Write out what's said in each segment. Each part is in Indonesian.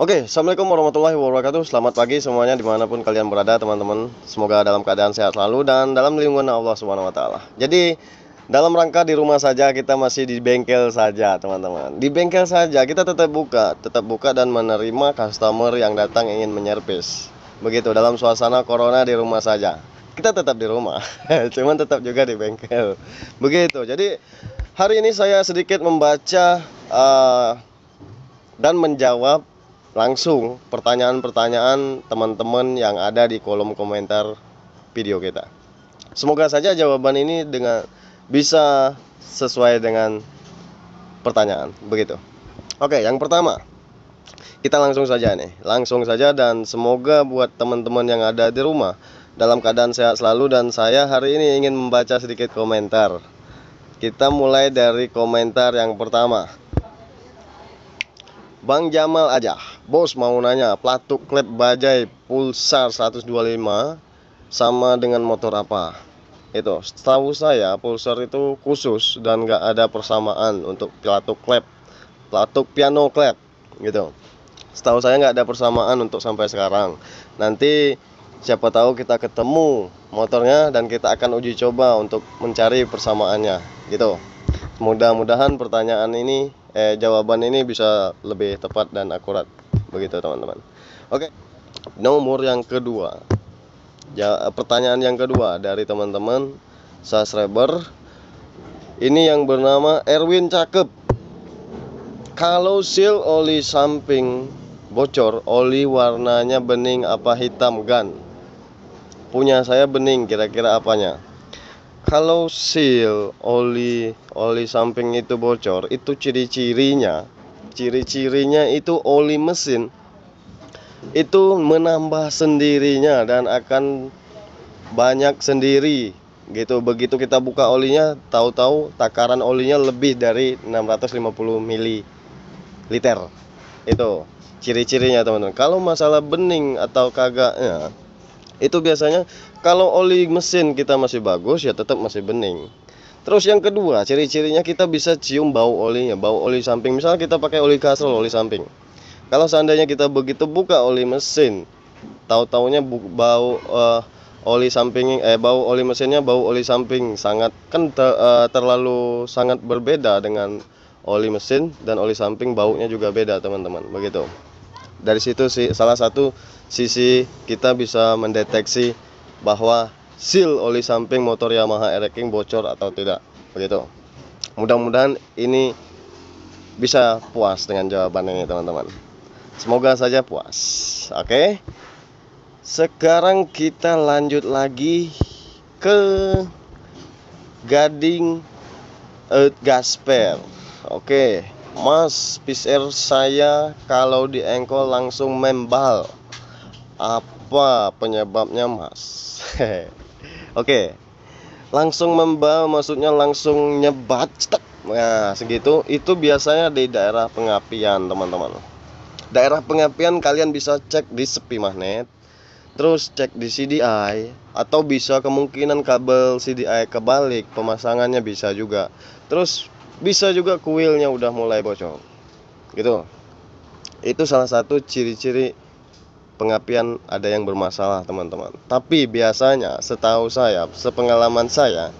Oke, Assalamualaikum warahmatullahi wabarakatuh. Selamat pagi semuanya dimanapun kalian berada, teman-teman. Semoga dalam keadaan sehat selalu dan dalam lindungan Allah Subhanahu Wa Taala. Jadi dalam rangka di rumah saja, kita masih di bengkel saja, teman-teman. Di bengkel saja kita tetap buka dan menerima customer yang datang ingin menyervis. Begitu dalam suasana corona di rumah saja. Kita tetap di rumah, cuman tetap juga di bengkel. Begitu. Jadi hari ini saya sedikit membaca dan menjawab langsung pertanyaan-pertanyaan teman-teman yang ada di kolom komentar video kita. Semoga saja jawaban ini bisa sesuai dengan pertanyaan, begitu. Oke, yang pertama, kita langsung saja dan semoga buat teman-teman yang ada di rumah dalam keadaan sehat selalu. Dan saya hari ini ingin membaca sedikit komentar. Kita mulai dari komentar yang pertama. Bang Jamal aja, bos mau nanya, pelatuk klep bajai Pulsar 125 sama dengan motor apa? Itu, setahu saya Pulsar itu khusus dan nggak ada persamaan untuk pelatuk piano klep gitu. Setahu saya nggak ada persamaan untuk sampai sekarang. Nanti siapa tahu kita ketemu motornya dan kita akan uji coba untuk mencari persamaannya gitu. Mudah-mudahan jawaban ini bisa lebih tepat dan akurat, begitu teman-teman. Oke, nomor yang kedua, pertanyaan yang kedua dari teman-teman subscriber ini yang bernama Erwin Cakep. Kalau seal oli samping bocor, oli warnanya bening apa hitam gan? Punya saya bening, kira-kira apanya? Kalau seal oli samping itu bocor, itu ciri-cirinya itu oli mesin itu menambah sendirinya dan akan banyak sendiri gitu. Begitu kita buka olinya, tahu-tahu takaran olinya lebih dari 650 ml. Itu ciri-cirinya, teman-teman. Kalau masalah bening atau kagaknya, itu biasanya kalau oli mesin kita masih bagus ya tetap masih bening. Terus yang kedua, ciri-cirinya kita bisa cium bau olinya, bau oli samping. Misalnya kita pakai oli kastrol, oli samping. Kalau seandainya kita begitu buka oli mesin, tahu-taunya bau oli mesinnya bau oli samping terlalu sangat berbeda dengan oli mesin, dan oli samping baunya juga beda, teman-teman. Begitu. Dari situ sih salah satu sisi kita bisa mendeteksi bahwa seal oli samping motor Yamaha RX King bocor atau tidak, begitu. Mudah-mudahan ini bisa puas dengan jawaban ini, teman-teman. Semoga saja puas. Oke. Sekarang kita lanjut lagi ke Gading Gasper. Oke. Mas, pisir saya kalau di engkol langsung membal. Apa penyebabnya, Mas? Oke. Langsung membal maksudnya langsung nyebat. Nah, segitu. Itu biasanya di daerah pengapian, teman-teman. Daerah pengapian kalian bisa cek di sepi magnet, terus cek di CDI, atau bisa kemungkinan kabel CDI kebalik, pemasangannya bisa juga. Terus bisa juga kuilnya udah mulai bocor gitu. Itu salah satu ciri-ciri pengapian ada yang bermasalah, teman-teman. Tapi biasanya setahu saya, sepengalaman saya,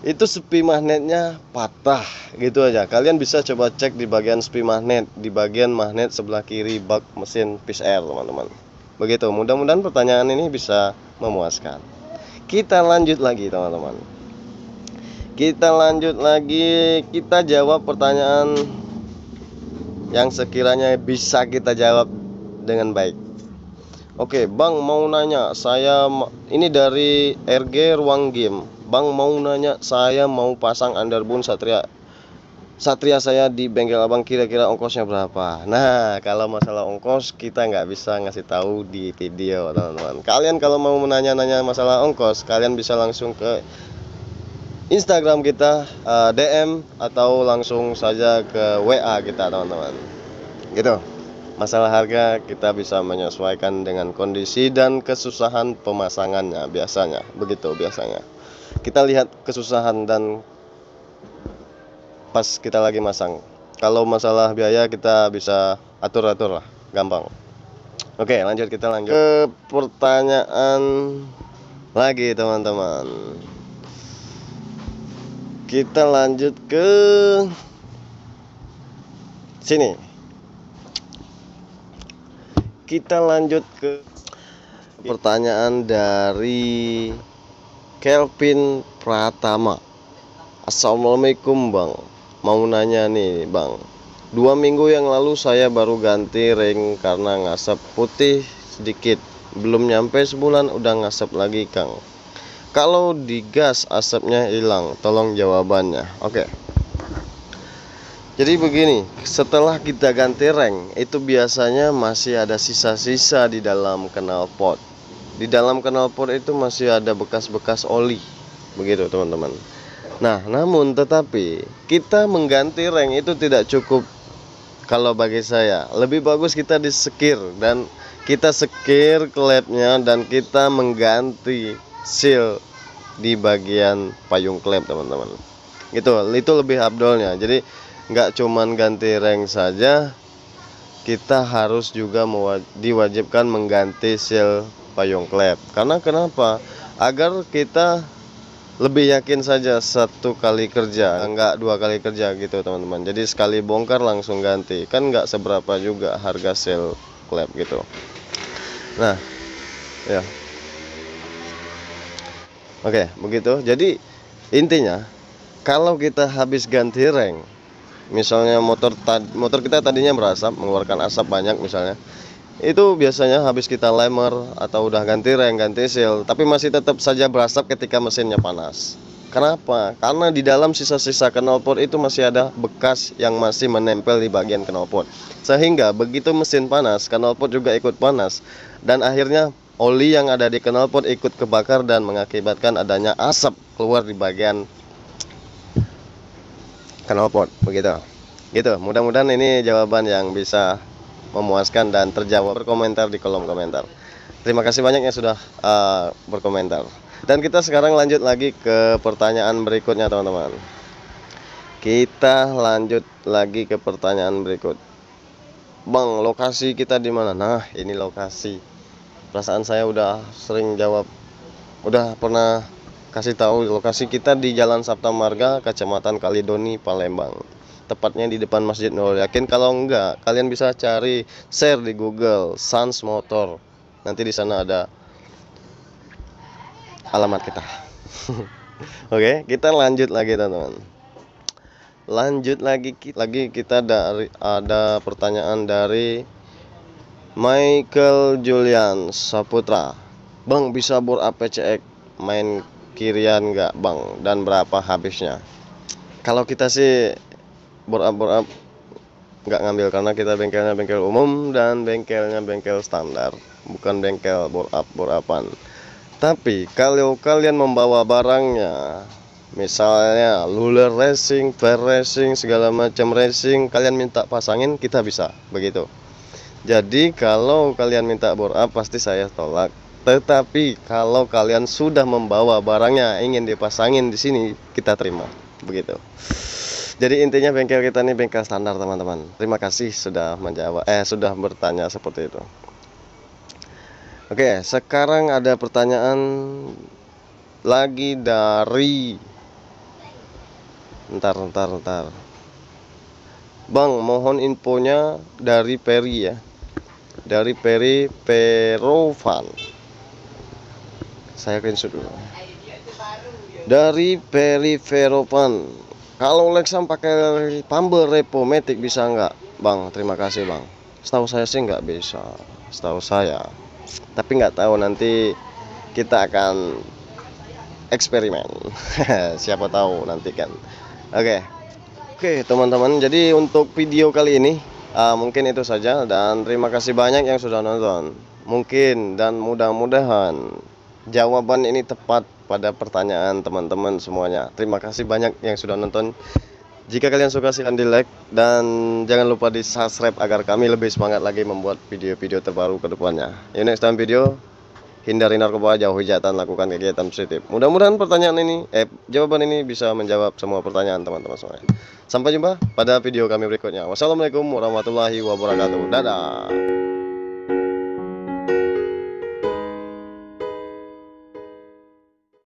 itu sepi magnetnya patah gitu aja. Kalian bisa coba cek di bagian sepi magnet, di bagian magnet sebelah kiri bak mesin pisir, teman-teman. Begitu. Mudah-mudahan pertanyaan ini bisa memuaskan. Kita lanjut lagi, teman-teman. Kita jawab pertanyaan yang sekiranya bisa kita jawab dengan baik. Oke, Bang mau nanya, ini dari RG Ruang Game. Bang mau nanya, saya mau pasang underbone Satria saya di bengkel abang, kira-kira ongkosnya berapa? Nah, kalau masalah ongkos kita nggak bisa ngasih tahu di video, teman-teman. Kalian kalau mau menanya-nanya masalah ongkos, kalian bisa langsung ke Instagram kita, DM, atau langsung saja ke WA kita, teman-teman. Gitu. Masalah harga kita bisa menyesuaikan dengan kondisi dan kesusahan pemasangannya biasanya. Begitu biasanya. Kita lihat kesusahan dan pas kita lagi masang. Kalau masalah biaya kita bisa atur-atur lah. gampang. Oke, lanjut, kita lanjut ke pertanyaan lagi teman-teman. Kita lanjut ke sini. Kita lanjut ke pertanyaan dari Kelvin Pratama. Assalamualaikum Bang, mau nanya nih Bang, 2 minggu yang lalu saya baru ganti ring karena ngasap putih sedikit. Belum nyampe sebulan udah ngasap lagi Kang. Kalau digas asapnya hilang, tolong jawabannya. Oke. Jadi begini, setelah kita ganti ring, itu biasanya masih ada sisa-sisa di dalam knalpot. Di dalam knalpot itu masih ada bekas-bekas oli. Begitu teman-teman. Nah, namun tetapi kita mengganti ring itu tidak cukup. Kalau bagi saya, lebih bagus kita disekir dan kita sekir klepnya dan kita mengganti seal di bagian payung klep teman-teman. Itu lebih abdolnya. Jadi nggak cuman ganti ring saja, kita harus juga diwajibkan mengganti seal payung klep. Karena kenapa? Agar kita lebih yakin saja 1 kali kerja, enggak 2 kali kerja gitu teman-teman. Jadi sekali bongkar langsung ganti, kan enggak seberapa juga harga seal klep gitu. Nah, ya. Oke, begitu. Jadi intinya kalau kita habis ganti ring, misalnya motor kita tadinya berasap, mengeluarkan asap banyak misalnya, itu biasanya habis kita lemer atau udah ganti ring, ganti seal, tapi masih tetap saja berasap ketika mesinnya panas. Kenapa? Karena di dalam sisa-sisa knalpot itu masih ada bekas yang masih menempel di bagian knalpot. Sehingga begitu mesin panas, knalpot juga ikut panas, dan akhirnya oli yang ada di knalpot ikut kebakar dan mengakibatkan adanya asap keluar di bagian knalpot. Begitu. Gitu. Mudah-mudahan ini jawaban yang bisa memuaskan dan terjawab. Berkomentar di kolom komentar. Terima kasih banyak yang sudah berkomentar. Dan kita sekarang lanjut lagi ke pertanyaan berikutnya teman-teman. Kita lanjut lagi ke pertanyaan berikut. Bang, lokasi kita di mana? Nah, ini lokasi. Perasaan saya udah sering jawab, udah pernah kasih tahu lokasi kita di Jalan Sabta Marga, Kecamatan Kalidoni, Palembang. Tepatnya di depan Masjid Nurul Yakin. Kalau enggak, kalian bisa cari share di Google Sans Motor. Nanti di sana ada alamat kita. Oke, kita lanjut lagi teman-teman. Lanjut lagi kita ada pertanyaan dari Michael Julian Saputra. Bang, bisa bor APCX main kirian enggak Bang, dan berapa habisnya? Kalau kita sih bor up nggak ngambil karena kita bengkelnya bengkel umum dan bengkelnya bengkel standar, bukan bengkel bor upan. Tapi kalau kalian membawa barangnya, misalnya luler racing, fair racing, segala macam racing, kalian minta pasangin, kita bisa begitu. Jadi kalau kalian minta bor up pasti saya tolak. Tetapi kalau kalian sudah membawa barangnya ingin dipasangin di sini, kita terima begitu. Jadi intinya bengkel kita ini bengkel standar teman-teman. Terima kasih sudah sudah bertanya seperti itu. Oke, sekarang ada pertanyaan lagi dari Ntar. Bang, mohon infonya dari Peri ya. Dari Peri Perovan. Saya screenshot dulu. Dari Peri Perovan. Kalau Lexan pakai pumper Repomatic bisa nggak Bang? Terima kasih Bang. Setahu saya sih nggak bisa, setahu saya. Tapi nggak tahu, nanti kita akan eksperimen. Siapa tahu nanti kan. Oke teman-teman. Jadi untuk video kali ini mungkin itu saja, dan terima kasih banyak yang sudah nonton. Mungkin dan mudah-mudahan jawaban ini tepat pada pertanyaan teman-teman semuanya. Terima kasih banyak yang sudah nonton. Jika kalian suka silahkan di like dan jangan lupa di subscribe agar kami lebih semangat lagi membuat video-video terbaru ke depannya. In next time video, hindari narkoba, jauhi kejahatan, lakukan kegiatan positif. Mudah-mudahan jawaban ini bisa menjawab semua pertanyaan teman-teman semuanya. Sampai jumpa pada video kami berikutnya. Wassalamualaikum warahmatullahi wabarakatuh. Dadah.